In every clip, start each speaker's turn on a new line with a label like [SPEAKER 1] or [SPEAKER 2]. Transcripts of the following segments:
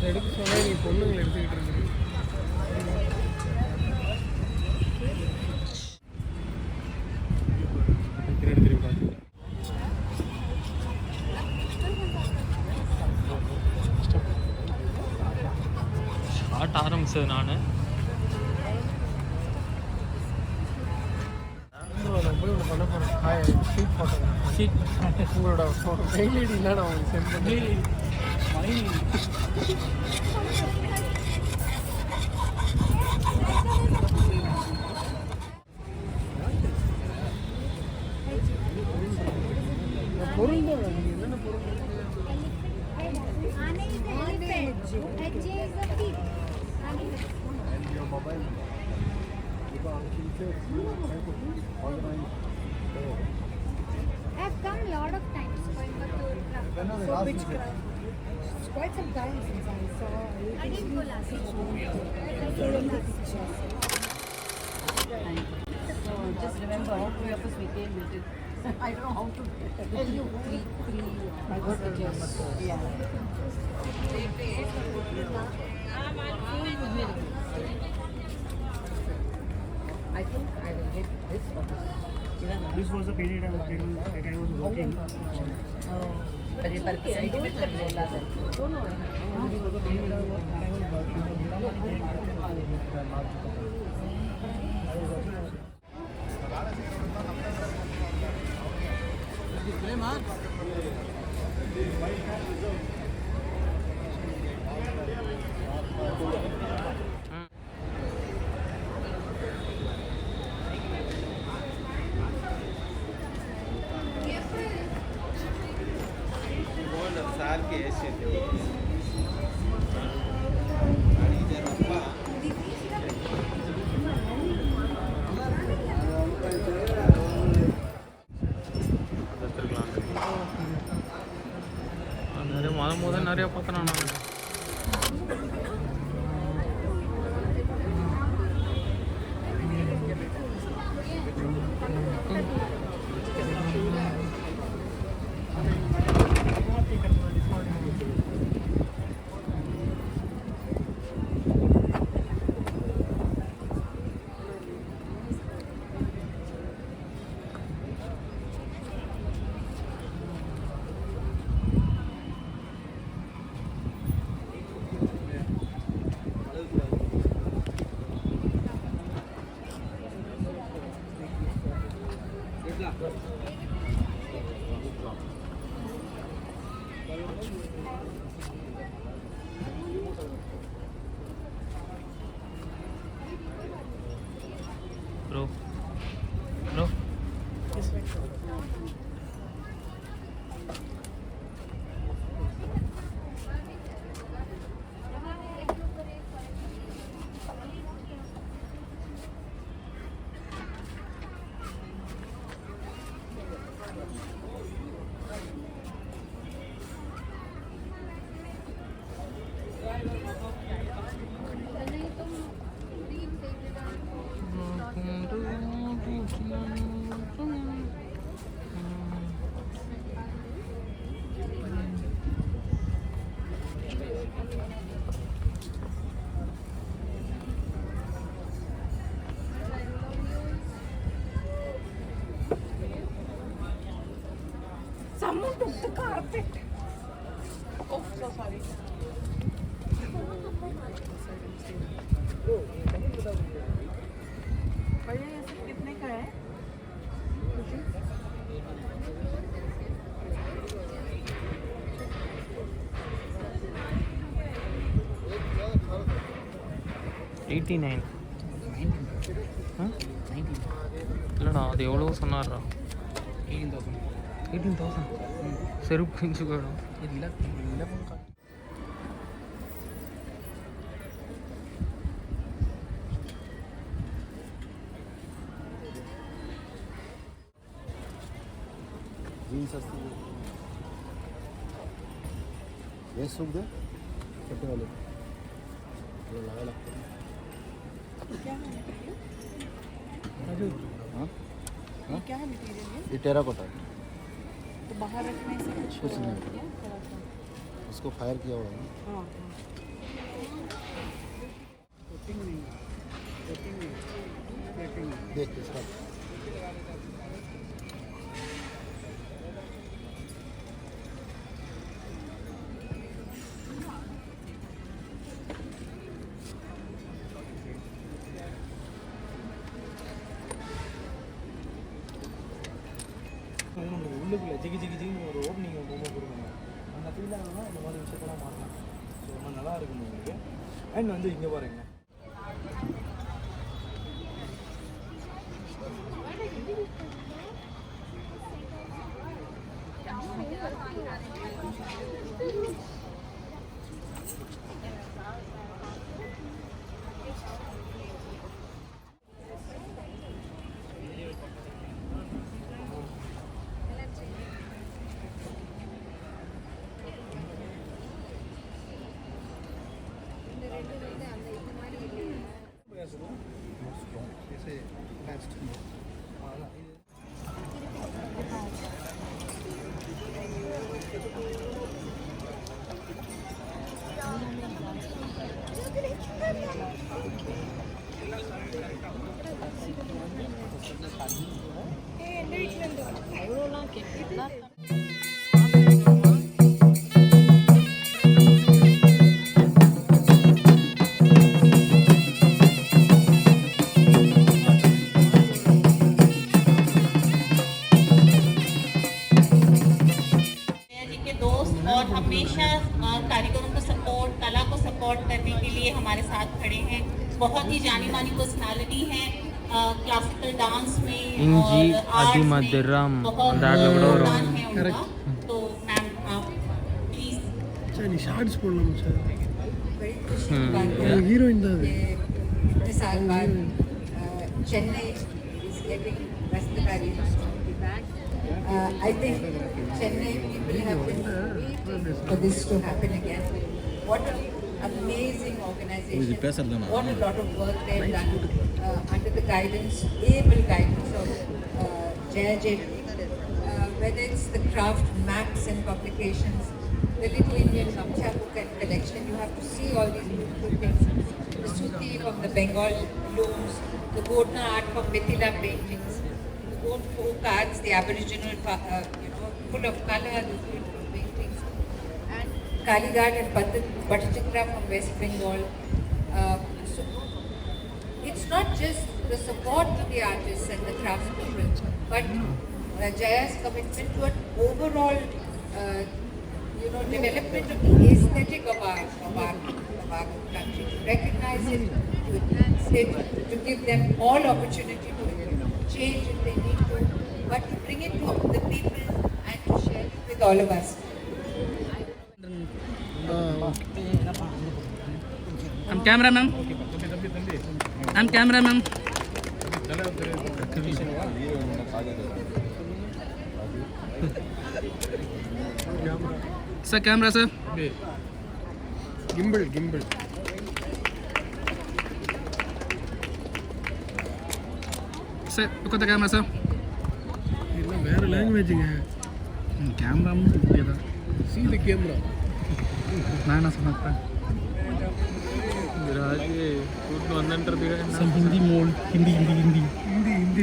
[SPEAKER 1] எடுக்க சொன்னால் நீ பொண்ணுங்களை எடுத்துக்கிட்டு இருக்கு.
[SPEAKER 2] ஷார்ட் ஆரம்பிச்சது நான்
[SPEAKER 1] போய் ஒன்று பண்ண போகிறேன். ஷீட் போட்டேன். ஷீட் உங்களோட மெயில் ஐடினா நான் உங்களுக்கு சென்ட் பண்ணி பொருள் தான் நீங்கள் என்னென்ன பொருள் mobile
[SPEAKER 3] I've come a lot of times Coimbatore.
[SPEAKER 1] So which
[SPEAKER 3] It's quite some time since I saw. I didn't go last year.
[SPEAKER 4] So just remember, all three of us we came with it. I don't know how to tell you. Three messages. Yeah. I think I will get this one.
[SPEAKER 5] This was the period I was working.
[SPEAKER 4] Oh, but it was sentimental bola hai.
[SPEAKER 5] This was the period I was
[SPEAKER 2] நிறைய பார்த்தேன் நான். Bro.
[SPEAKER 4] Someone took the carpet. Oh, so sorry. भैया ये सब कितने का है?
[SPEAKER 2] $89. இல்லைடா அது எவ்வளோ சொன்னார்டா? 18,000 செருப்பு பிஞ்சு போயிடும்.
[SPEAKER 1] जीन्स सस्ती ये सूख दे छोटे वाले ये लगा लगता है
[SPEAKER 4] क्या है मटेरियल?
[SPEAKER 1] हाँ
[SPEAKER 4] क्या है मटेरियल?
[SPEAKER 1] ये टेराकोटा है
[SPEAKER 4] तो बाहर रखने से
[SPEAKER 1] कुछ नहीं
[SPEAKER 4] क्या थोड़ा सा
[SPEAKER 6] उसको फायर किया हुआ है।
[SPEAKER 4] हाँ
[SPEAKER 6] देख इसका
[SPEAKER 1] உள்ளுக்குள்ளே ஜிகி ஜிகி ஜிகின்னு ஒரு ஓப்பனிங் பொம்மை கொடுக்கணும். அந்த ஃபீலாக இந்த மாதிரி விஷயத்தெல்லாம் மாறலாம். ஸோ ரொம்ப நல்லா இருக்கும் உங்களுக்கு. அண்ட் வந்து இங்கே பாருங்க,
[SPEAKER 7] जी के दोस्त और हमेशा कारीगरों को सपोर्ट, कला को सपोर्ट करने के लिए हमारे साथ खड़े हैं। बहुत ही जानी मानी पर्सनालिटी हैं क्लासिकल डांस में
[SPEAKER 2] इंजी
[SPEAKER 7] और आर्ट्स
[SPEAKER 2] आदि
[SPEAKER 7] में
[SPEAKER 2] मध्यराम
[SPEAKER 7] बहुत
[SPEAKER 2] दांडलो కూడా వரும்.
[SPEAKER 7] योगदान है उनका। तो मैम आप प्लीज
[SPEAKER 1] சார் நீ ஷார்ட்ஸ் போடலாம் சார்.
[SPEAKER 3] बड़ी खुशी की बात है
[SPEAKER 1] ஹீரோயின் தான் அது.
[SPEAKER 3] कि इतने साल बाद Chennai is getting Dastagari back. I think Chennai people have been waiting for this to happen again. What an amazing organization. What a lot of work they have done under the guidance, able guidance of Jaya Jetli. Whether it's the craft maps and publications, the Little Indian Gamcha book and collection, you have to see all these beautiful things. The Suti from the Bengal looms, the Godna art from Mithila paintings, the goat folk arts, the Aboriginal, full of color, these beautiful paintings, and Kalighat and Patachitra from West Bengal. So it's not just the support to the artists and the craftspeople, but Jaya's commitment to an overall, development of the aesthetic of our country, to recognize it, to enhance it, to give them all opportunity to change if they need to, but to bring it to the people and to share it with all of us.
[SPEAKER 8] I'm camera ma'am. I'm camera ma'am. Sir, camera sir.
[SPEAKER 1] Gimbal
[SPEAKER 8] Sir, look at the camera sir.
[SPEAKER 1] எல்லாம் வேறு லாங்குவேஜுங்க.
[SPEAKER 8] Camera இப்படியே தான்.
[SPEAKER 1] See the camera.
[SPEAKER 8] நான் என்ன சொன்னேன்?
[SPEAKER 2] கூட்டு வந்துன்றது
[SPEAKER 8] Some Hindi mode. Hindi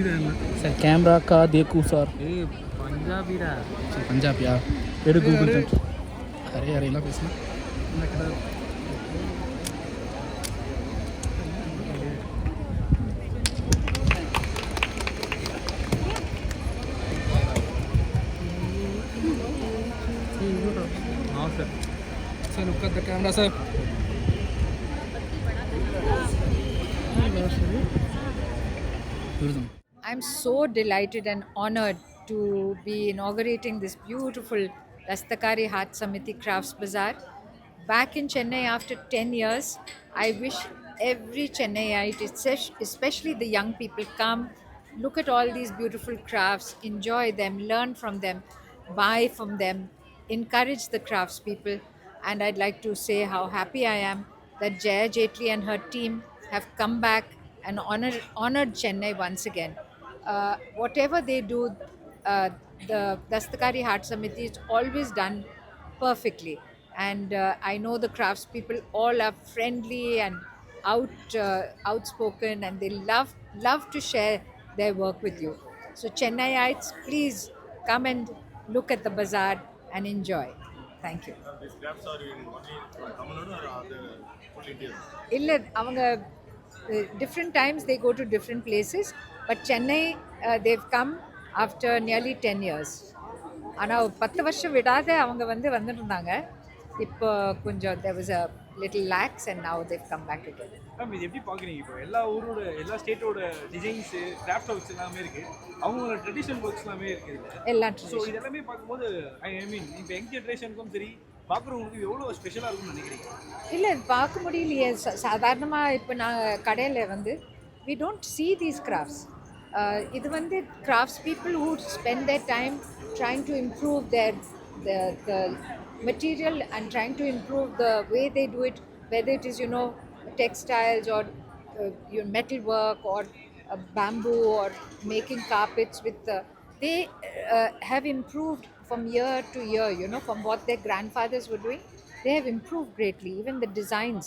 [SPEAKER 8] தான் இல்லை. Sir, camera का देखो sir.
[SPEAKER 2] ஏய் பஞ்சாபிடா.
[SPEAKER 8] पंजाब यार. Where Google that? अरे इला कैसे?
[SPEAKER 2] हाँ sir.
[SPEAKER 8] Sir, look at the camera sir.
[SPEAKER 3] I'm so delighted and honored to be inaugurating this beautiful Dastakari Haat Samiti Crafts Bazaar. Back in Chennai after 10 years, I wish every Chennaiite, especially the young people, come, look at all these beautiful crafts, enjoy them, learn from them, buy from them, encourage the craftspeople. And I'd like to say how happy I am that Jaya Jetli and her team have come back and honored Chennai once again. Whatever they do, the Dastakari Haat Samiti is always done perfectly. and I know the craftspeople all are friendly and outspoken, and they love to share their work with you. So Chennaiites, please come and look at the bazaar and enjoy. Thank you.
[SPEAKER 6] These crafts are in only Tamil Nadu or other full India?
[SPEAKER 3] இல்லை அவங்க different times they go to different places, but Chennai they've come after nearly 10 years. ஆனால் 10 வருஷம் விடாத அவங்க வந்துட்டு இருந்தாங்க. இப்போ கொஞ்சம் there was a little lax and now they've come back again.
[SPEAKER 1] Ma'am இது எப்படி பார்க்குறீங்க? இப்போ எல்லா ஊரோட எல்லா ஸ்டேட்டோட டிசைன்ஸு கிராஃப்ட் ஒர்க்ஸ் எல்லாமே இருக்குது, அவங்களோட ட்ரெடிஷனல் ஒர்க்ஸ் எல்லாமே இருக்குது.
[SPEAKER 3] எல்லாம்
[SPEAKER 1] ஸோ இது எல்லாமே பார்க்கும்போது ஐ மீன் இப்போ யங் ஜென்ரேஷனுக்கும் சரி பார்க்குறவங்களுக்கு எவ்வளோ ஸ்பெஷலாக இருக்கும்னு நினைக்கிறீங்க?
[SPEAKER 3] இல்லை பார்க்க முடியலையே. சாதாரணமாக இப்போ நான் கடையில் we don't see these crafts. இது crafts people who spend their time trying to improve the material and trying to improve the way they do it, whether it is textiles or metal work or bamboo or making carpets with they have improved from year to year, from what their grandfathers were doing. They have improved greatly. Even the designs,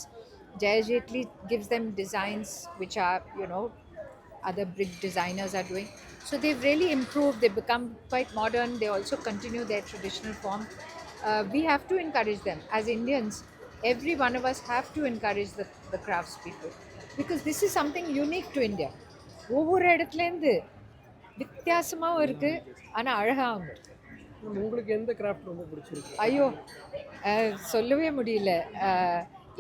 [SPEAKER 3] Jaya Jetli gives them designs which are other big designers are doing. So they've really improved. They've become quite modern. They also continue their traditional form. We have to encourage them as Indians. Every one of us have to encourage the crafts people, because this is something unique to India. ஒவ்வொரு இடத்துலேருந்து வித்தியாசமாகவும் இருக்குது, ஆனால் அழகாகவும் இருக்குது.
[SPEAKER 8] உங்களுக்கு எந்த craft ரொம்ப பிடிச்சிருக்கு?
[SPEAKER 3] ஐயோ, சொல்லவே முடியல.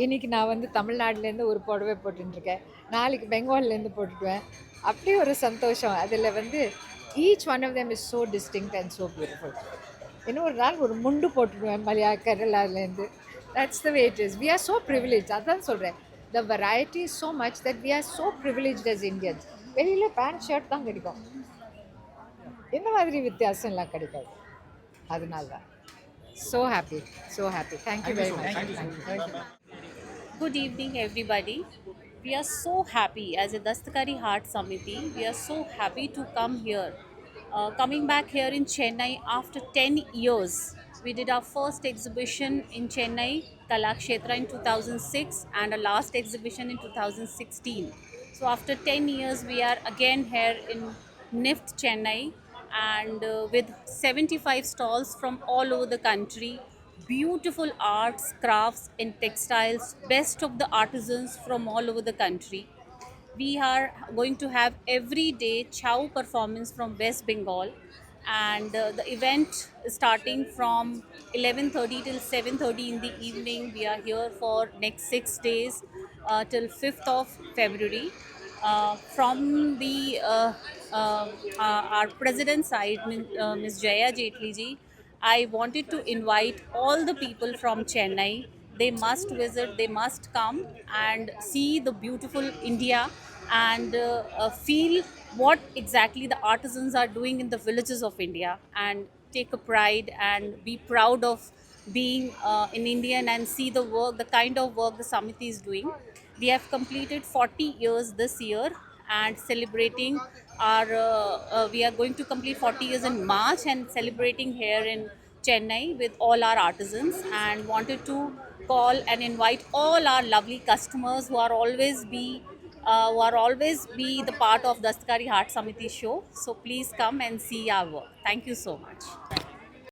[SPEAKER 3] இன்றைக்கி நான் தமிழ்நாட்டிலேருந்து ஒரு புடவை போட்டுருக்கேன், நாளைக்கு பெங்கால்லேருந்து போட்டுக்குவேன். அப்படி ஒரு சந்தோஷம் அதில். Each one of them is so distinct and so beautiful. இன்னும் ஒரு நாள் ஒரு முண்டு போட்டுடுவேன் கேரளாலேருந்து. That's the way it is. We are so privileged. அதான் சொல்கிறேன், the variety is so much that we are so privileged as Indians. வெளியில் pant shirt தான் கிடைக்கும், இந்த மாதிரி வித்தியாசம் எல்லாம் கிடைக்காது. அதனால தான் so happy. Thank you very much. Thank you.
[SPEAKER 9] Good evening, everybody. We are so happy as a Dastakari Heart Samiti. We are so happy to come here. Coming back here in Chennai after 10 years. We did our first exhibition in Chennai, Kalakshetra, in 2006, and our last exhibition in 2016. So after 10 years, we are again here in NIFT Chennai, and with 75 stalls from all over the country. Beautiful arts, crafts and textiles, best of the artisans from all over the country. We are going to have everyday chow performance from West Bengal, and the event is starting from 11:30 till 7:30 in the evening. We are here for next 6 days till 5th of February. From the our president side, Ms. Jaya Jetli ji, I wanted to invite all the people from Chennai. They must visit, they must come and see the beautiful India and feel what exactly the artisans are doing in the villages of India, and take a pride and be proud of being an Indian and see the work, the kind of work the Samiti is doing. We have completed 40 years this year and celebrating our, we are going to complete 40 years in March and celebrating here in Chennai with all our artisans, and wanted to call and invite all our lovely customers who are always be the part of Dastakari Heart Samiti show. So please come and see our work. Thank you so much.